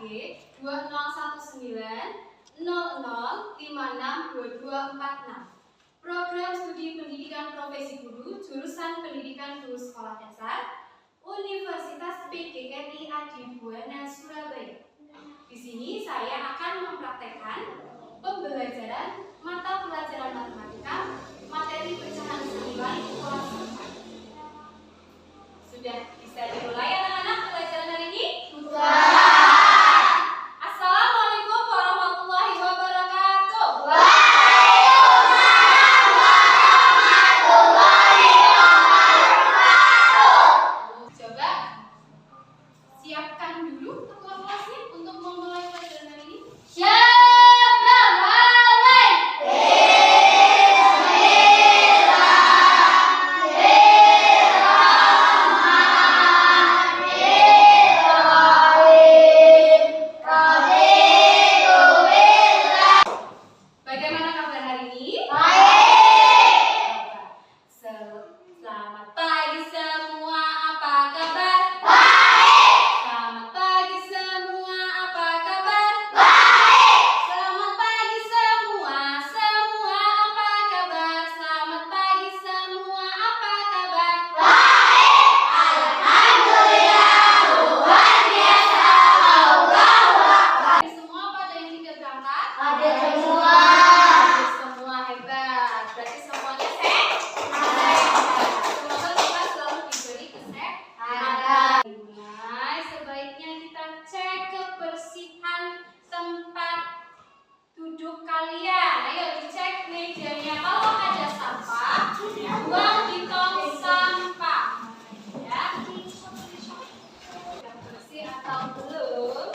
20562246. Program Studi Pendidikan Profesi Guru Jurusan Pendidikan Guru Sekolah Dasar Universitas PGRI Adibuana Surabaya. Di sini saya akan mempraktekkan pembelajaran mata pelajaran matematika materi pecahan senilai kelas 4. Sudah bisa dimulai anak-anak pelajaran hari ini? Sudah. Assalamualaikum warahmatullahi wabarakatuh. Coba siapkan dulu ketua kelasnya untuk memulai pelajaran hari ini. Bagaimana kabar hari ini? Baik. Selamat pagi semua, apa kabar? Baik. Selamat pagi semua, apa kabar? Baik. Selamat pagi semua, apa kabar? Selamat pagi semua, apa kabar? Baik. Alhamdulillah, luar biasa. Allahu Akbar. Semua pada yang tidak berangkat? Ada semua. Semua hebat. Berarti semuanya sehat. Semoga kita selalu diberi kesehatan. Mulai sebaiknya kita cek kebersihan tempat duduk kalian. Ayo dicek mejanya. Kalau ada sampah, buang di tong sampah. Ya. Sudah bersih atau belum?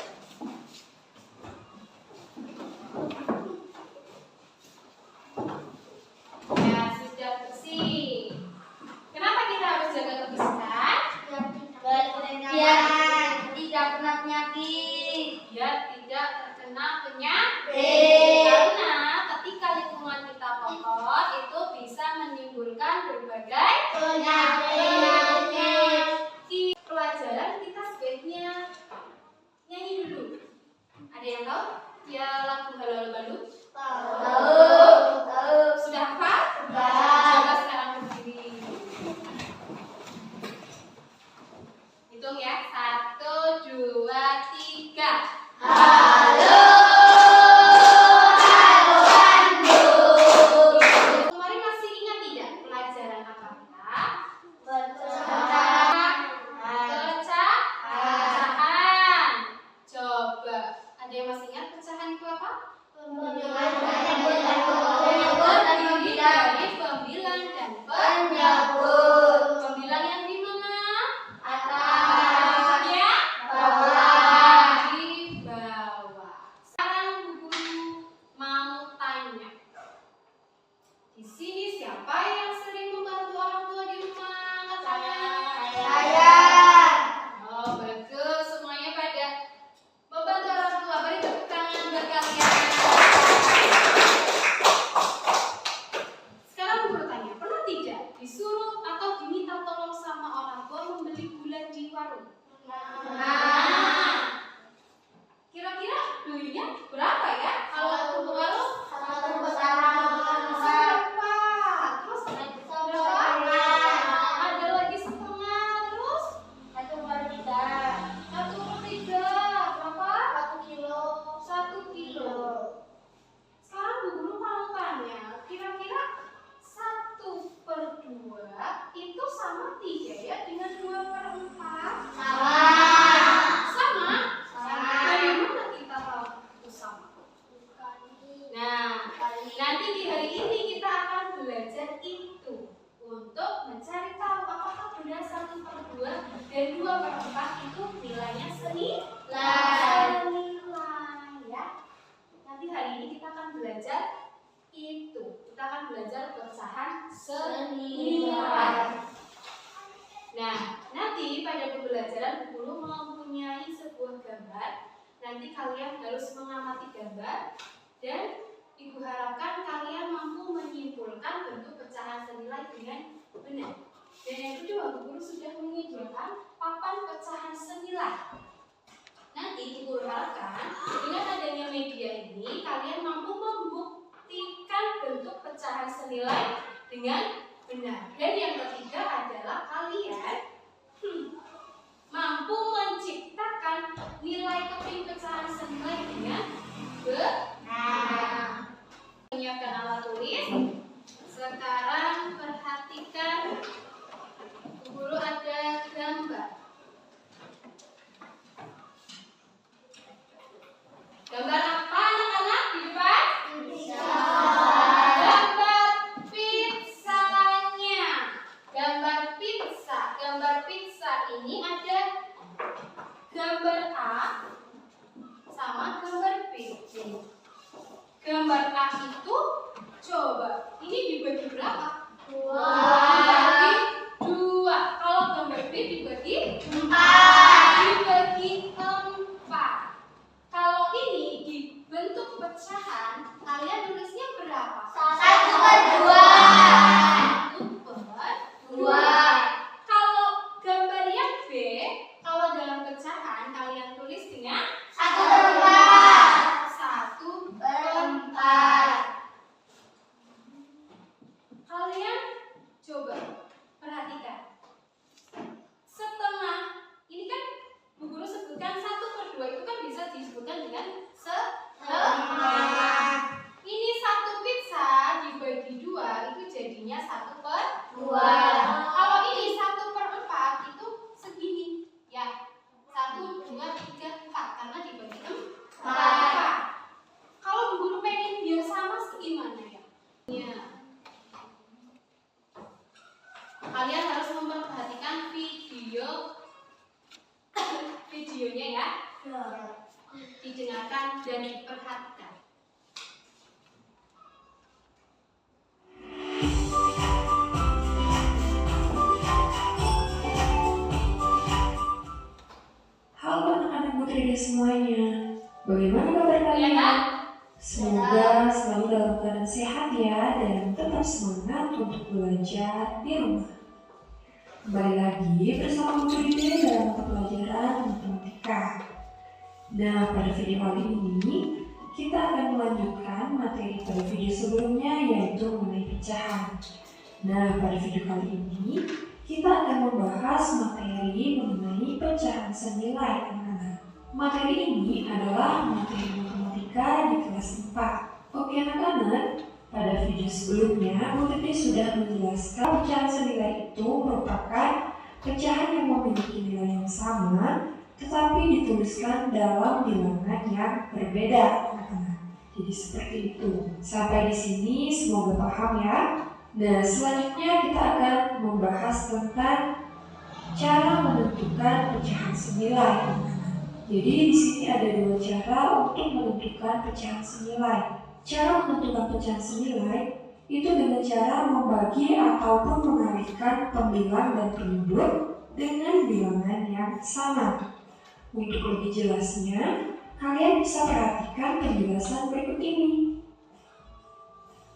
Ya, sudah bersih. Kenapa kita harus jaga kebersihan? Biar tidak kena penyakit. Biar tidak terkena penyakit. Karena ketika lingkungan kita kotor, itu bisa menimbulkan berbagai penyakit. Di pelajaran kita sebaiknya nyanyi dulu. Ada yang tahu? Ya, lagu Halo Halo Bandung. Sudah hafal? Coba sekarang berdiri. Hitung ya. 1, 2, 3. Halo Bandung. Kemarin masih ingat tidak pelajaran apa kita? Pecahan. Coba, ada yang masih ingat pecahan itu apa? Terdiri dari pembilang dan Penyebut. pembilang yang di mana? Atas. Ya? Bawah. Di bawah. Sekarang Bu Guru mau tanya. Di sini siapa yang sering membantu orang tua di rumah? Katanya. Saya. Oh, bagus. Semuanya pada membantu orang tua. Beri tepuk tangan buat kalian. Sekarang Bu Guru tanya, pernah tidak disuruh atau diminta tolong sama orang tua membeli gula di warung? Nah, kira-kira belinya berapa ya? Kalau untuk warung? Seberapa? Terus berapa? Ada lagi setengah. Terus? 1/3. Berapa? 1 kilo. Sekarang Bu Guru mau tanya, kira-kira 1/2 itu sama tidak ya dengan 2/4? Sama? Bagaimana kita tahu itu sama? Nah, nanti di hari ini kita akan belajar itu untuk mencari tahu apakah benar 1/2 dan 2/4 itu nilainya senilai ya. Nanti hari ini kita akan belajar itu. Kita akan belajar pecahan senilai. Nah, nanti pada pembelajaran Bu Guru mempunyai sebuah gambar. Nanti kalian harus mengamati gambar dan Ibu harapkan kalian mampu menyimpulkan bentuk pecahan senilai dengan benar. Dan yang kedua, Bu Guru sudah menyediakan papan pecahan senilai. Nanti Ibu Guru harapkan dengan adanya media ini kalian mampu membuktikan bentuk pecahan senilai dengan benar. Dan yang ketiga adalah kalian mampu menciptakan nilai keping pecahan senilai dengan benar. Menyiapkan alat tulis. Sekarang perhatikan, guru ada gambar. Gambar apa anak-anak di depan? Gambar pizzanya. Gambar pizza. Gambar pizza ini ada gambar A sama gambar B. Gambar A itu coba ini dibagi berapa? 2. Dibagi 2. Kalau gambar B dibagi 4. Dibagi 4. Kalau ini dibentuk pecahan, kalian tulisnya berapa? 1/2. Kalau gambar yang B, kalau dalam pecahan kalian tulis dengan 1/4. Kalian coba perhatikan. Setengah, ini kan Bu Guru sebutkan 1/2 itu kan bisa disebutkan dengan setengah. Ini 1 pizza dibagi 2 itu jadinya 1/2. Kalau ini 1/4 itu segini ya. 1, 2, 3, 4 karena dibagi 4. Kalau Bu Guru pengen biar sama segimana ya? Kalian harus memperhatikan videonya ya. Didengarkan dan diperhatikan. Halo anak-anak Putri semuanya, bagaimana kabar kalian? Semoga selalu dalam keadaan sehat ya dan tetap semangat untuk belajar di rumah. Kembali lagi bersama Putri dalam pelajaran matematika. Nah, pada video kali ini kita akan melanjutkan materi pada video sebelumnya yaitu mengenai pecahan. Nah, pada video kali ini kita akan membahas materi mengenai pecahan senilai anak-anak. Materi ini adalah materi matematika di kelas 4. Oke anak-anak, pada video sebelumnya Putri sudah menjelaskan pecahan senilai itu merupakan pecahan yang memiliki nilai yang sama tetapi dituliskan dalam bilangan yang berbeda anak-anak. Jadi seperti itu. Sampai di sini semoga paham ya. Nah, selanjutnya kita akan membahas tentang cara menentukan pecahan senilai anak-anak. Jadi di sini ada 2 cara untuk menentukan pecahan senilai. Cara menentukan pecahan senilai itu dengan cara membagi ataupun mengalihkan pembilang dan penyebut dengan bilangan yang sama. Untuk lebih jelasnya, kalian bisa perhatikan penjelasan berikut ini.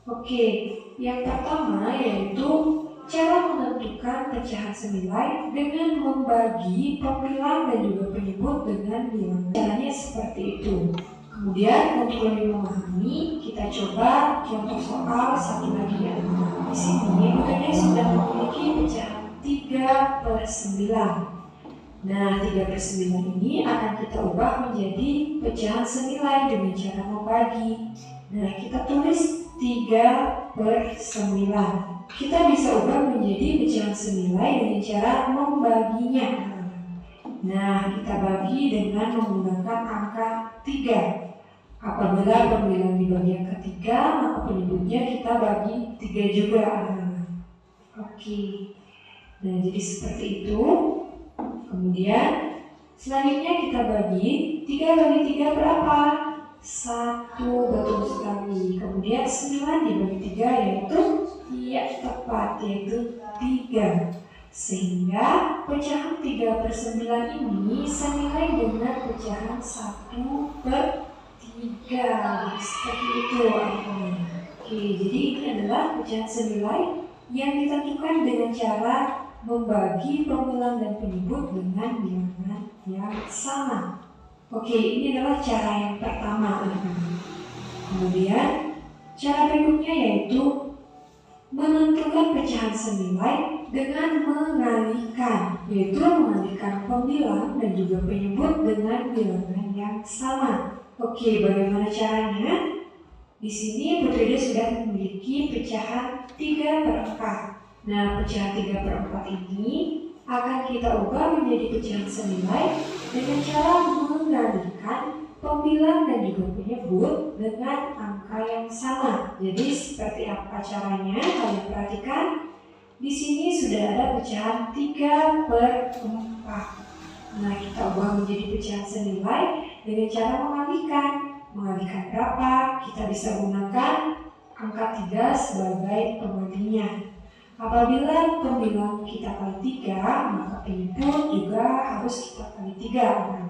Oke, yang pertama yaitu cara menentukan pecahan senilai dengan membagi pembilang dan juga penyebut dengan bilangan. Caranya seperti itu. Kemudian untuk lebih memahami, kita coba contoh soal satu lagi ya. Di sini Putri sudah memiliki pecahan 3/9. Nah, 3/9 ini akan kita ubah menjadi pecahan senilai dengan cara membagi. Nah, kita tulis 3/9. Kita bisa ubah menjadi pecahan senilai dengan cara membaginya. Nah, kita bagi dengan menggunakan angka 3. Apabila pembilang dibagi yang ketiga, maka penyebutnya kita bagi 3 juga anak-anak. Oke. Nah, jadi seperti itu. Kemudian selanjutnya kita bagi 3 bagi 3 berapa? 1, betul sekali. Kemudian 9 dibagi 3 yaitu tepat, yaitu 3. Sehingga pecahan 3/9 ini senilai dengan pecahan 1/3. Seperti itu anak-anak. Oke, jadi ini adalah pecahan senilai yang ditentukan dengan cara membagi pembilang dan penyebut dengan bilangan yang sama. Oke, ini adalah cara yang pertama, teman-teman. Kemudian, cara berikutnya yaitu menentukan pecahan senilai dengan mengalihkan, yaitu mengalihkan pembilang dan juga penyebut dengan bilangan yang sama. Oke, bagaimana caranya? Di sini Putri Ida sudah memiliki pecahan 3/4. Nah, pecahan 3/4 ini akan kita ubah menjadi pecahan senilai dengan cara mengalihkan pembilang dan juga penyebut dengan angka yang sama. Jadi seperti apa caranya? Kalian perhatikan. Di sini sudah ada pecahan 3/4. Nah, kita ubah menjadi pecahan senilai dengan cara mengalihkan. Mengalihkan berapa? Kita bisa gunakan angka 3 sebagai pengalinya. Apabila pembilang kita kali 3, maka penyebut juga harus kita kali 3.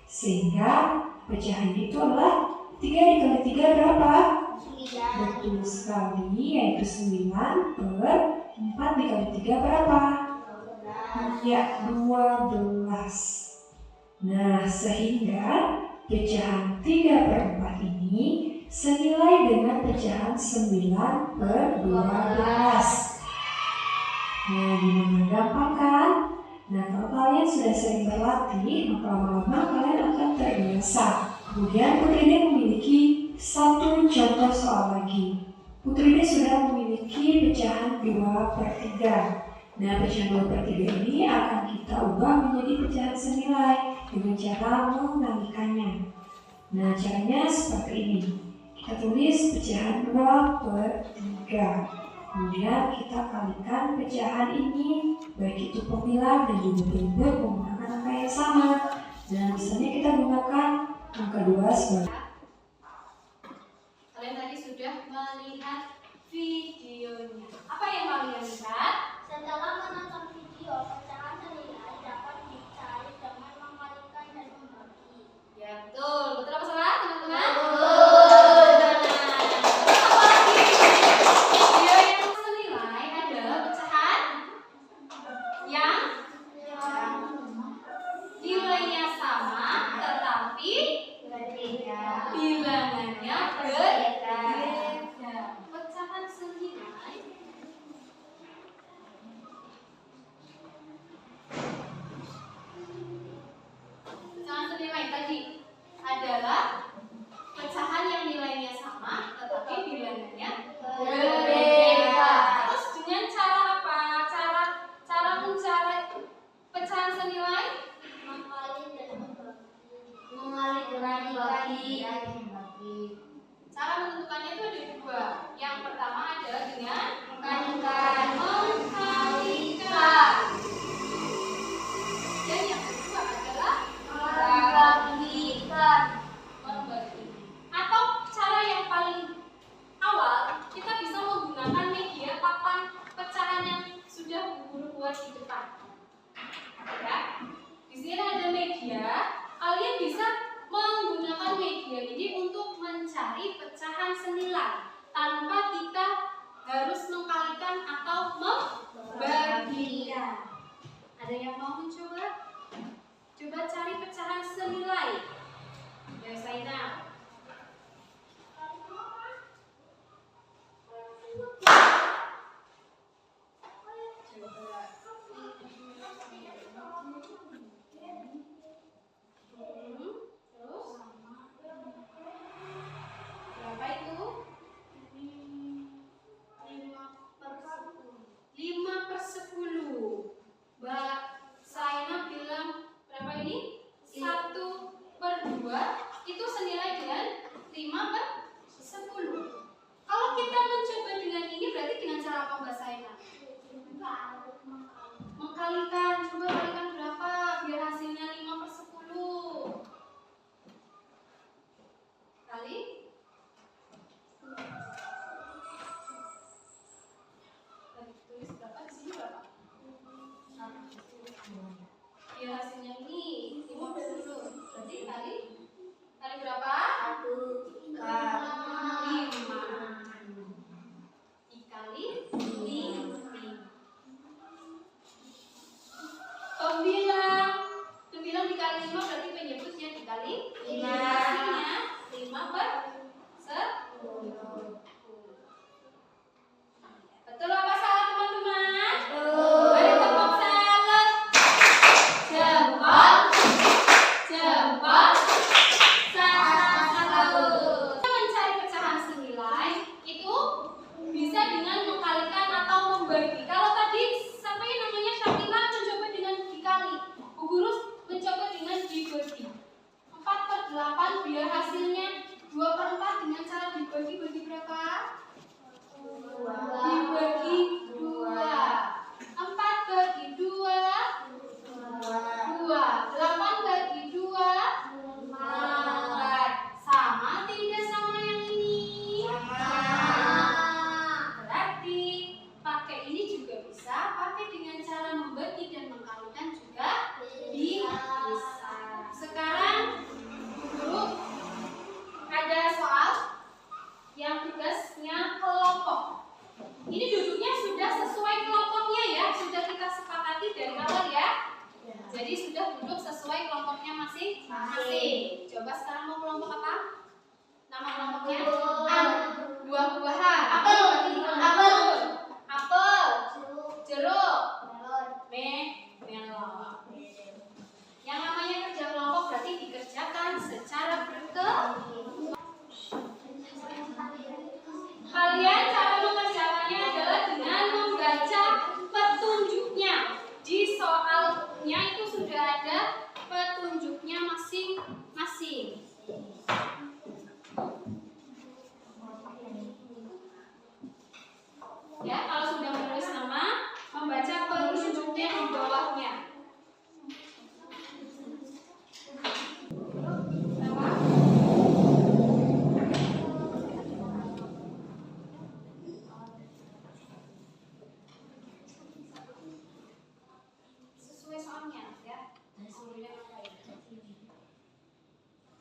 Sehingga pecahannya itu adalah 3 dikali 3 berapa? 9. Betul sekali, yaitu 9 per 4 dikali 3 berapa? 12. Ya, 12. Nah, sehingga pecahan 3/4 ini senilai dengan pecahan 9/12. Nah, gimana, gampang kan? Nah, kalau kalian sudah sering berlatih, maka lama-lama kalian akan terbiasa. Kemudian Putri Ida memiliki satu contoh soal lagi. Putri Ida sudah memiliki pecahan 2/3. Nah, pecahan 2/3 ini akan kita ubah menjadi pecahan senilai dengan cara mengalihkannya. Nah, caranya seperti ini. Kita tulis pecahan 2/3. Kemudian kita kalikan pecahan ini, baik itu pembilang dan juga penyebut menggunakan angka yang sama. Dan misalnya kita gunakan angka 2 sebagai. Kalian tadi sudah melihat videonya. Apa yang kalian lihat? Setelah menonton video, pecahan senilai dapat dicari dengan mengalikan dan membagi. Ya, betul. Betul apa salah, teman-teman? Betul. Apa lagi? Video yang senilai adalah pecahan yang nilainya sama tetapi bilangannya berbeda. Pecahan senilai tadi adalah pecahan yang nilainya sama tetapi bilangannya berbeda. Terus dengan cara apa? Cara mencari pecahan senilai? Cara menentukannya itu ada dua. Yang pertama adalah dengan mengkalikan. Dan yang kedua adalah membagi. Atau cara yang paling awal, kita bisa menggunakan media papan pecahan yang sudah guru buat di depan. Ya, di sini ada media. Kalian bisa menggunakan media ini untuk mencari pecahan senilai tanpa kita harus mengkalikan atau membagikan. Ada yang mau mencoba? Coba cari pecahan senilai. Ya, Saina. Berapa itu? 5/10. Mbak Saina bilang berapa ini? 1/2 itu senilai dengan 5/10. Kalau kita mencoba dengan ini berarti dengan cara apa, Mbak Saina? Mengkalikan. Coba kalikan berapa biar hasilnya 5/10. Kali tulis berapa, di sini berapa? Ya, hasilnya ini 5/10. Berarti kali berapa? 5. Dikali 5. Pembilang dikali 5 berarti penyebutnya dikali 8 bagi 2 4. Sama tidak sama yang ini? Berarti pakai ini juga bisa, pakai dengan cara membagi dan mengkalikan juga bisa. Sekarang dulu ada soal yang tugasnya kelompok. Ini duduknya sudah sesuai kelompoknya ya, sudah kita sepakati dari awal ya. Jadi sudah duduk sesuai kelompoknya masing-masing. Coba sekarang mau kelompok apa? Nama kelompoknya? Buah-buahan. Apel, jeruk, melon. Yang namanya kerja kelompok berarti dikerjakan secara berkelompok. Kalian cara mengerjakannya adalah dengan membaca petunjuknya. Di soalnya itu sudah ada petunjuknya masing-masing. Ya, kalau sudah menulis nama, membaca petunjuknya di bawahnya. Sesuai soalnya ya.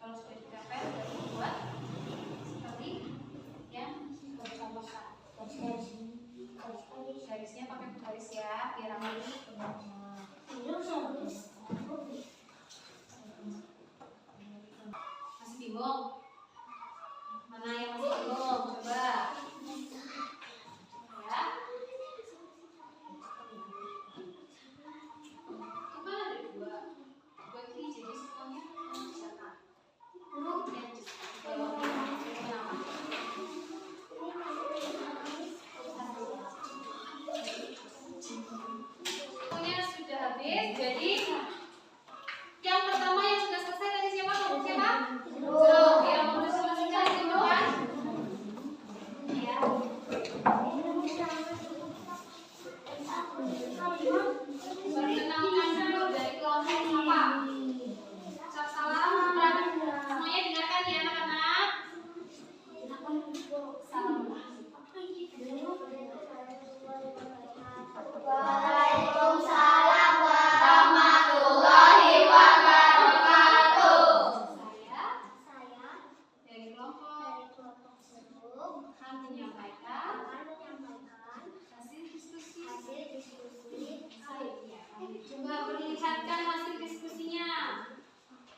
Kalau sudah dicapai, berarti buat seperti yang dicontohkan. Garisnya pakai garis ya, biar aman. Masih bingung? Mana yang masih bingung? Coba. Ya. Coba ada dua. Bagi jadi semuanya mengerjakan. Semuanya sudah habis. Jadi yang pertama yang sudah selesai tadi siapa? Siapa? Jeruk. Yang mau selesai itu kan? Ya. Perkenalkan dulu dari kelompok apa? Ucap salam. Semuanya dengarkan ya anak-anak. Salam. Waalaikumsalam warahmatullahi wabarakatuh. Saya dari kelompok Jeruk akan menyampaikan akan menyampaikan hasil diskusi. hasil diskusi Coba perlihatkan hasil diskusinya.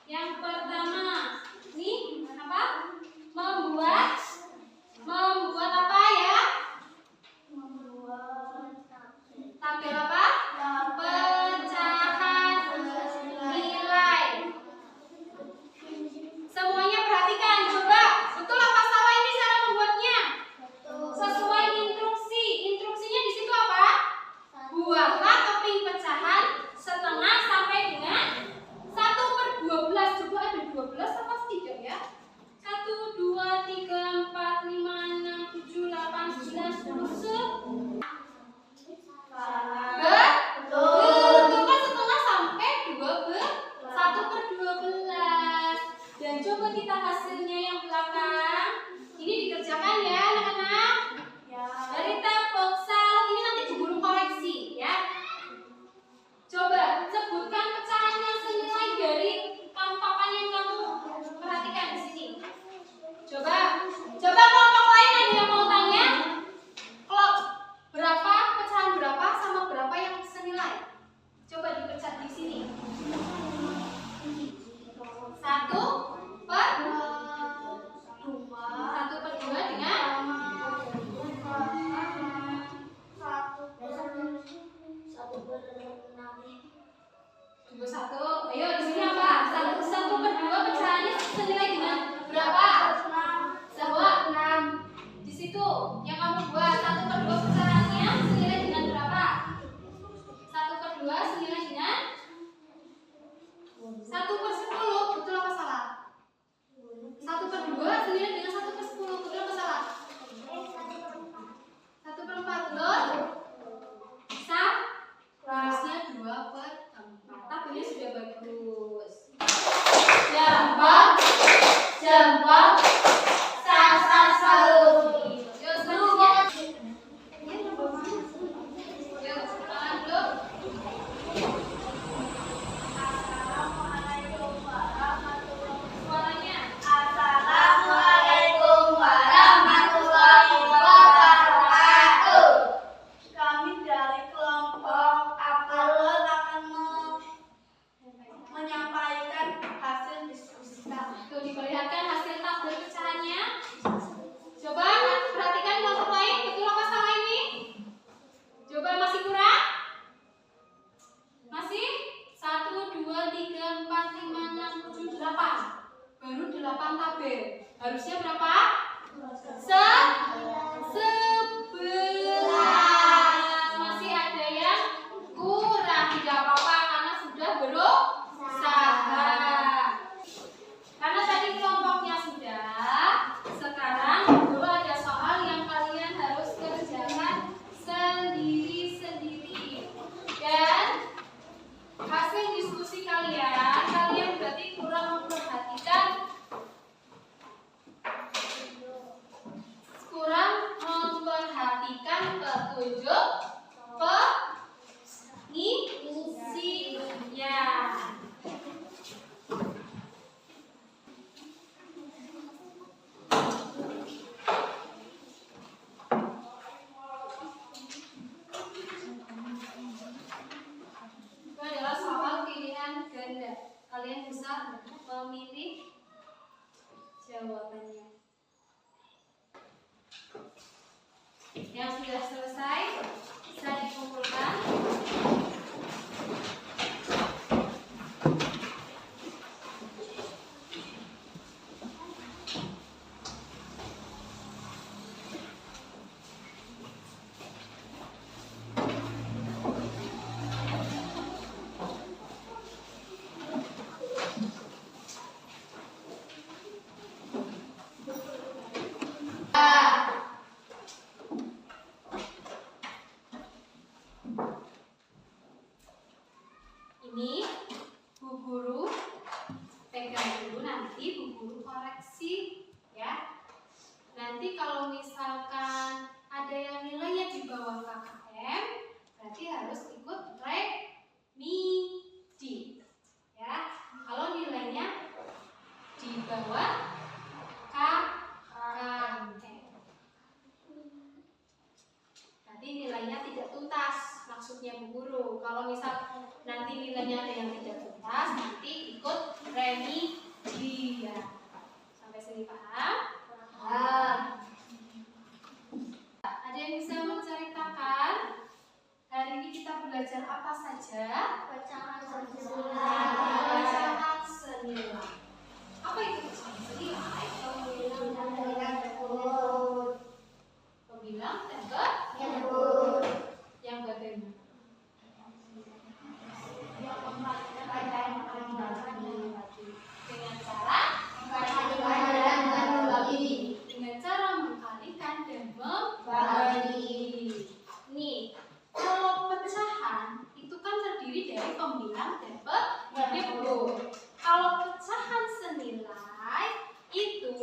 Yang pertama, nih apa? Membuat apa ya? membuat Tabel apa? Pecahan nilai. Semuanya perhatikan, coba betul apa salah ini cara membuatnya? Sesuai instruksi. Instruksinya di situ apa? Buatlah keping pecahan setengah sampai dengan 1/12. Coba ada 12 apa tidak ya? 1, 2, 3, 4, 5, 6, 7, 8, 9, 10. Betul kan setengah sampai 1/12. Dan coba kita hasilnya yang belakang. Ini dikerjakan ya anak-anak. Dari tab Boxel ini nanti guru koreksi ya. Coba sebutkan pecahan yang senilai dari papan yang kamu perhatikan di sini. Coba kelompok lain ada yang mau tanya? Berapa pecahan berapa sama berapa yang senilai? Coba dipecat di sini. 1/2 dengan 21. Ayo di sini apa? 1/2 pecahannya senilai dengan berapa? Jawab 6. Di situ yang kamu buat 1/2 pecahannya senilai dengan berapa? 1/2 senilai dengan 1/10. Betul apa salah? 1/2 senilai dengan 1/10. Betul apa salah? 1/4. Betul? Bisa? Harusnya 2/4. Tabelnya sudah bagus. 4, 5, 6, 7, 8. Baru 8 tabel. Harusnya berapa? 11. Masih ada yang kurang. Tidak apa-apa karena sudah berusaha. Karena tadi kelompoknya sudah, sekarang dulu ada soal yang kalian harus kerjakan sendiri-sendiri. Dan hasil diskusi kalian berarti kurang memperhatikan petunjuk pengisinya. Itu adalah soal pilihan ganda. Kalian bisa memilih jawabannya. Yang sudah selesai bisa dikumpulkan. Ini Bu Guru pegang dulu, nanti Bu Guru koreksi ya. Nanti kalau misalkan ada yang nilainya di bawah KKM, berarti harus ikut remedi ya. Kalau nilainya di bawah KKM, nanti nilainya tidak tuntas, maksudnya Bu Guru. Kalau misal nanti nilainya ada yang tidak tuntas, nanti ikut remedi ya. Sampai sini paham? Ada yang bisa menceritakan hari ini kita belajar apa saja? Pecahan Pecahan senilai. Apa itu pecahan senilai? Pembilang tebak yang bagaimana? Dengan cara mengkalikan dan membagi. Nih, kalau pecahan itu kan terdiri dari pembilang dan penyebut. Kalau pecahan senilai itu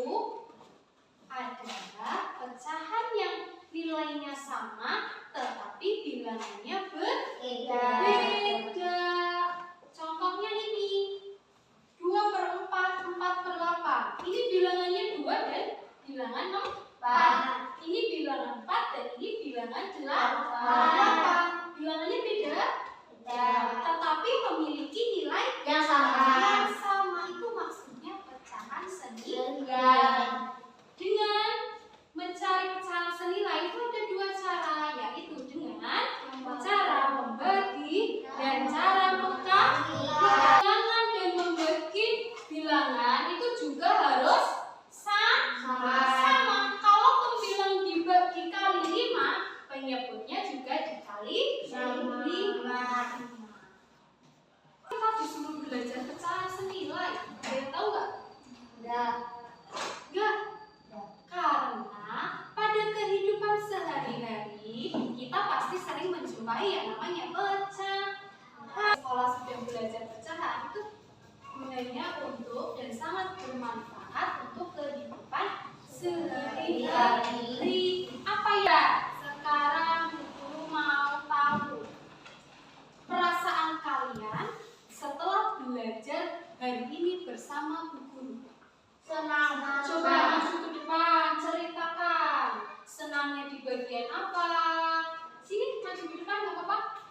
adalah pecahan yang nilainya sama tetapi bilangannya berbeda. Contohnya ini 2/4, 4/8. Ini bilangannya 2 dan bilangan 4. Ini bilangan 4 dan ini bilangan 8. Bilangannya beda, tetapi memiliki nilai yang sama. Itu maksudnya pecahan senilai. Dengan mencari pecahan senilai itu ada dua cara, yaitu dengan cara membagi dan cara mengkali. Bilangan dan membagi bilangan itu juga harus sama. Kalau pembilang dikali 5, penyebutnya juga dikali 5. Kita disuruh belajar pecahan senilai. Ada yang tahu nggak? Nggak. Karena pada kehidupan sehari-hari kita pasti sering menjumpai yang namanya pecahan. Sekolah sudah belajar pecahan itu gunanya untuk dan sangat bermanfaat untuk kehidupan sehari-hari. Apa ya? Sekarang Guru mau tahu perasaan kalian setelah belajar hari ini bersama Bu Guru. Senang. Coba maju ke depan, ceritakan senangnya di bagian apa. Sini maju ke depan, nggak apa-apa.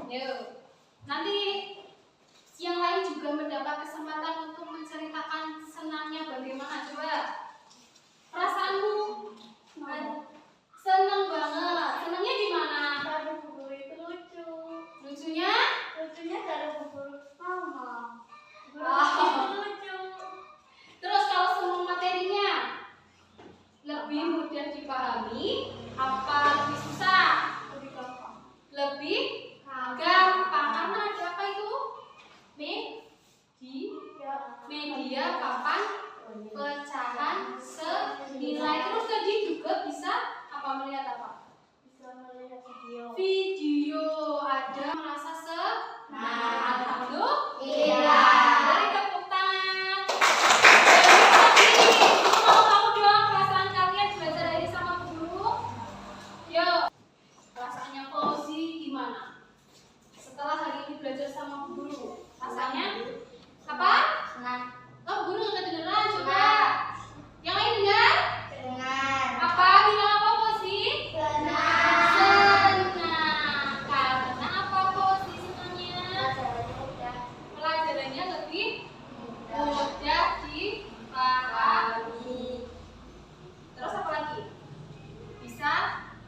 Yuk, nanti yang lain juga mendapat kesempatan untuk menceritakan senangnya bagaimana. Coba perasaanmu. Senang banget. Senangnya di mana? Karena Bu Guru itu lucu. Lucunya? Lucunya karena Bu Guru mama. dia papan pecahan senilai. Terus tadi juga bisa apa, melihat apa? Bisa melihat video. Video. Ada merasa senang. Alhamdulillah. Iya. Beri tepuk tangan. Jadi mau tahu dong perasaan kalian belajar hari ini sama guru? Yuk. Perasaannya Fauzi gimana? Setelah hari ini belajar sama guru, rasanya apa? Senang. Oh, guru nggak kedengeran, coba. Yang lain dengar? Dengar. Apa? Bilang apa, Fauzi? Senang. Senang. Karena apa, Fauzi, senangnya? Pelajarannya lebih mudah dipahami. Terus apa lagi? Bisa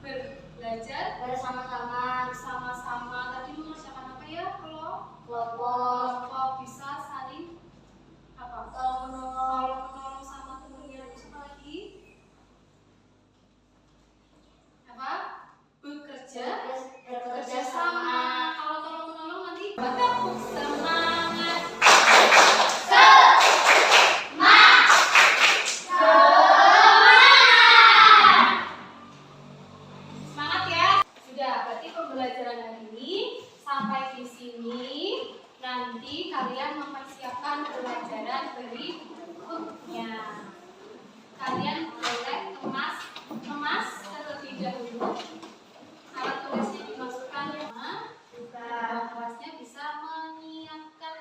belajar Bersama-sama. bersama-sama. Tadi mengerjakan apa ya? Kalau Kelompok. bisa saling apa? Tolong-menolong. Menolong sama temennya. Terus apa lagi? Apa? Bekerja Bekerja sama. sama. Kalau tolong menolong nanti tepuk semangat. Semangat ya. Sudah, berarti pembelajaran hari ini sampai di sini. Nanti kalian mempersiapkan pelajaran berikutnya. Kalian boleh kemas terlebih dahulu. Alat tulisnya dimasukkan ya. Kelasnya bisa menyiapkan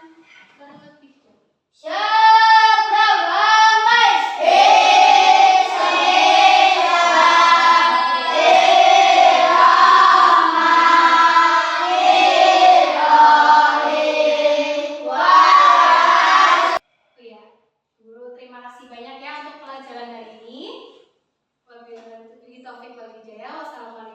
terlebih dahulu. Oh ya, Guru terima kasih banyak ya untuk pelajaran hari ini. Wabillahi taufiq wal hidayah. Wassalamualaikum